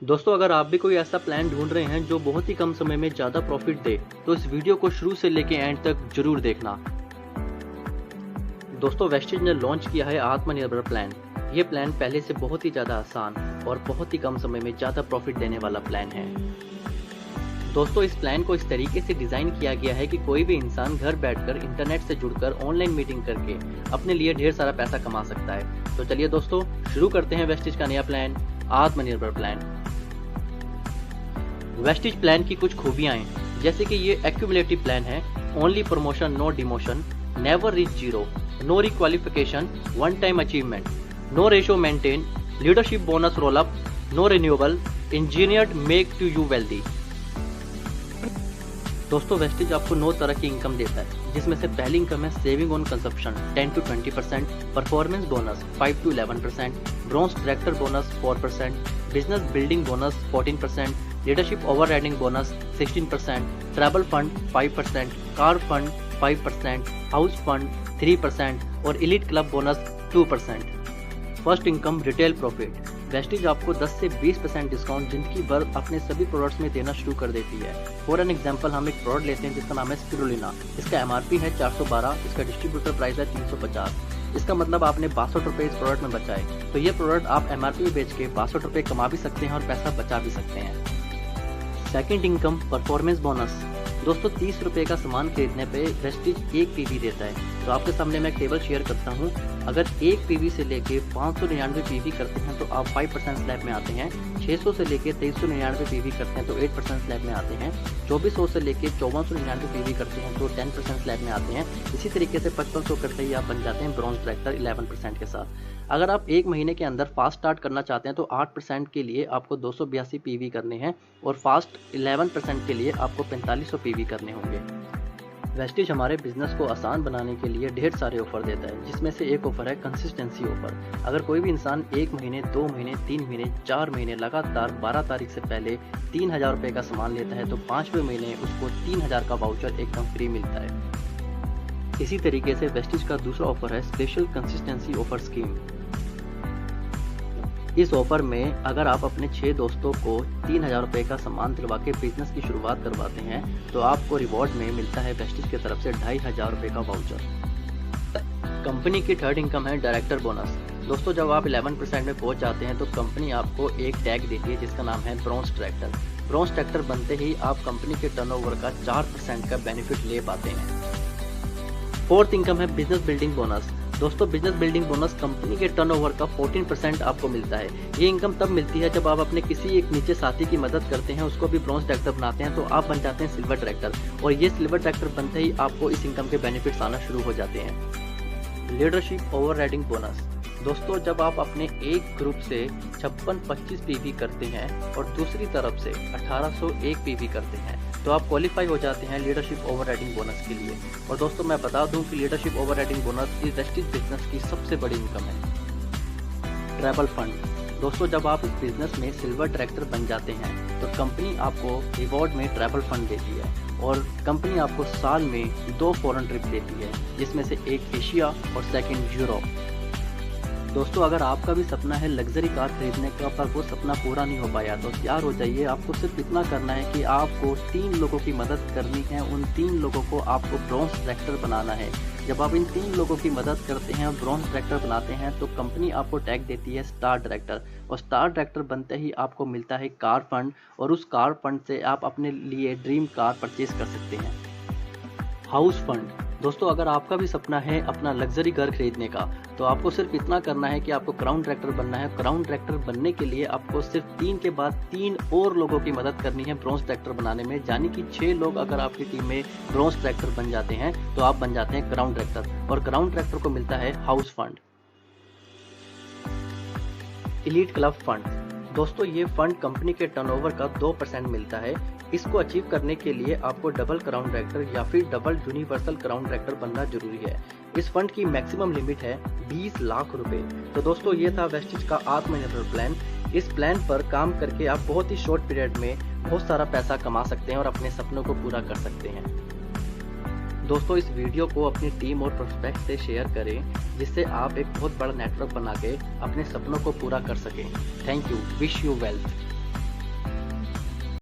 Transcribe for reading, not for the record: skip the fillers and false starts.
दोस्तों, अगर आप भी कोई ऐसा प्लान ढूंढ रहे हैं जो बहुत ही कम समय में ज़्यादा प्रॉफिट दे, तो इस वीडियो को शुरू से लेके एंड तक जरूर देखना। दोस्तों, वेस्टेज ने लॉन्च किया है आत्मनिर्भर प्लान। ये प्लान पहले से बहुत ही ज़्यादा आसान और बहुत ही कम समय में ज़्यादा प्रॉफिट देने वाला प्लान है। दोस्तों, इस प्लान को इस तरीके से डिज़ाइन किया गया है कि कोई भी इंसान घर बैठकर इंटरनेट से जुड़कर ऑनलाइन मीटिंग करके अपने लिए ढेर सारा पैसा कमा सकता है। तो चलिए दोस्तों, शुरू करते हैं वेस्टेज का नया प्लान, आत्मनिर्भर प्लान। वेस्टेज प्लान की कुछ खूबियां हैं, जैसे कि ये एक्यूमुलेटिव प्लान है, only promotion no demotion, never reach zero, no requalification, one time achievement, no ratio maintain, leadership bonus roll up, no renewable, engineered make to you wealthy. दोस्तों, wastage आपको 9 तरह की इनकम देता है, जिसमें से पहली इनकम है saving on consumption 10 to 20%, performance bonus 5 to 11%, bronze director bonus 4%, business building bonus 14%, leadership overriding bonus 16%, travel fund 5%, car fund 5%, house fund 3% और elite club bonus 2%। First income retail profit. Wastage आपको 10 से 20% discount जिंदगी भर अपने सभी products में देना शुरू कर देती है। फॉर एन एग्जांपल, हम एक प्रोडक्ट लेते हैं जिसका नाम है स्पिरुलिना। इसका MRP है 412, इसका डिस्ट्रीब्यूटर प्राइस है 350। इसका मतलब आपने 62 रुपये इस प्रोडक्ट में बचाए। तो ये प्रोडक्ट आप MRP में बेच के 62 रुपये कमा भी सकते हैं और पैसा बचा भी सकते हैं। Second income performance bonus. दोस्तों, 30 रुपये का सामान खरीदने पे वेस्टेज 1 PV देता है। तो आपके सामने मैं टेबल शेयर करता हूँ। अगर 1 PV से लेके 599 PV करते हैं तो आप 5% स्लैब में आते हैं। 600 से लेके 2399 PV करते हैं तो 8% स्लैब में आते हैं। 2400 से लेके 5499 PV करते हैं तो 10% स्लैब में आते हैं। इसी तरीके से 5500 करते ही आप बन जाते हैं ब्रॉन्ज डायरेक्टर 11% के साथ। अगर आप 1 महीने के अंदर फास्ट स्टार्ट करना चाहते हैं तो 8% के लिए आपको 282 PV करने हैं और फास्ट 11% के लिए आपको 4500 PV करने होंगे। वेस्टेज हमारे बिजनेस को आसान बनाने के लिए ढेर सारे ऑफर देता है, जिसमें से एक ऑफर है कंसिस्टेंसी ऑफर। अगर कोई भी इंसान 1 महीने, 2 महीने, 3 महीने, 4 महीने लगातार 12 तारीख से पहले 3000 रुपये का सामान लेता है तो 5वें महीने उसको 3000 का वाउचर एकदम फ्री मिलता है। इसी तरीके से वेस्टेज का दूसरा ऑफर है स्पेशल कंसिस्टेंसी ऑफर स्कीम। इस ऑफर में अगर आप अपने 6 दोस्तों को 3000 रुपये का सामान दिलवा के बिजनेस की शुरुआत करवाते हैं तो आपको रिवॉर्ड में मिलता है वेस्टेज की तरफ से 2500 रुपये का वाउचर। कंपनी की थर्ड इनकम है डायरेक्टर बोनस। दोस्तों, जब आप 11% में पहुंच जाते हैं तो कंपनी आपको एक टैग देती है जिसका नाम है ब्रॉन्ज डायरेक्टर। ब्रॉन्ज डायरेक्टर बनते ही आप कंपनी के टर्नओवर का 4% का बेनिफिट ले पाते हैं। फोर्थ इनकम है बिजनेस बिल्डिंग बोनस। दोस्तों, बिजनेस बिल्डिंग बोनस कंपनी के टर्नओवर का 14% आपको मिलता है। ये इनकम तब मिलती है जब आप अपने किसी एक नीचे साथी की मदद करते हैं, उसको भी ब्रॉन्ज डायरेक्टर बनाते हैं तो आप बन जाते हैं सिल्वर डायरेक्टर और ये सिल्वर डायरेक्टर बनते ही आपको इस इनकम के बेनिफिट्स आना शुरू हो जाते हैं। Leadership overriding bonus. दोस्तों, जब आप अपने एक ग्रुप से 56-25 PV करते हैं और दूसरी तरफ से 1801 PV करते हैं तो आप क्वालिफाई हो जाते हैं लीडरशिप ओवरराइडिंग बोनस के लिए। और दोस्तों, मैं बता दूं कि लीडरशिप ओवरराइडिंग बोनस इस वेस्टेज बिजनेस की सबसे बड़ी इनकम है। Travel fund. दोस्तों, जब आप इस बिजनेस में सिल्वर डायरेक्टर बन जाते हैं तो कंपनी आपको रिवॉर्ड में ट्रैवल फंड देती है और कंपनी आपको साल में 2 फॉरेन ट्रिप देती है, जिसमें से एक एशिया और सेकंड यूरोप। दोस्तों, अगर आपका भी सपना है लग्जरी कार खरीदने का पर वो सपना पूरा नहीं हो पाया तो तैयार हो जाइए। आपको सिर्फ इतना करना है कि आपको 3 लोगों की मदद करनी है। उन 3 लोगों को आपको ब्रॉन्ज डायरेक्टर बनाना है। जब आप इन 3 लोगों की मदद करते हैं और ब्रॉन्ज डायरेक्टर बनाते हैं तो कंपनी आपको टैग देती है स्टार डायरेक्टर और स्टार डायरेक्टर बनते ही आपको मिलता है कार फंड और उस कार फंड से आप अपने लिए ड्रीम कार परचेज कर सकते हैं। House fund. दोस्तों, अगर आपका भी सपना है अपना लग्जरी घर खरीदने का तो आपको सिर्फ इतना करना है कि आपको क्राउन डायरेक्टर बनना है। क्राउन डायरेक्टर बनने के लिए आपको सिर्फ 3 के बाद 3 और लोगों की मदद करनी है ब्रॉन्ज डायरेक्टर बनाने में, यानी कि 6 लोग अगर आपकी टीम में ब्रॉन्ज डायरेक्टर बन जाते हैं तो आप बन जाते हैं क्राउन डायरेक्टर और क्राउन डायरेक्टर को मिलता है house fund. Elite club fund. दोस्तों, ये फंड कंपनी के टर्नओवर का 2% मिलता है। इसको अचीव करने के लिए आपको डबल क्राउन डायरेक्टर या फिर डबल यूनिवर्सल क्राउन डायरेक्टर बनना जरूरी है। इस फंड की मैक्सिमम लिमिट है 20 लाख रुपए। तो दोस्तों, ये था वेस्टेज का आत्मनिर्भर प्लान। इस प्लान पर काम करके आप बहुत ही शॉर्ट पीरियड में बहुत सारा पैसा कमा सकते हैं और अपने सपनों को पूरा कर सकते हैं। दोस्तों, इस वीडियो को अपनी टीम और प्रोस्पेक्ट से शेयर करें जिससे आप एक बहुत बड़ा नेटवर्क बना के अपने सपनों को पूरा कर सकें। Thank you. Wish you wealth.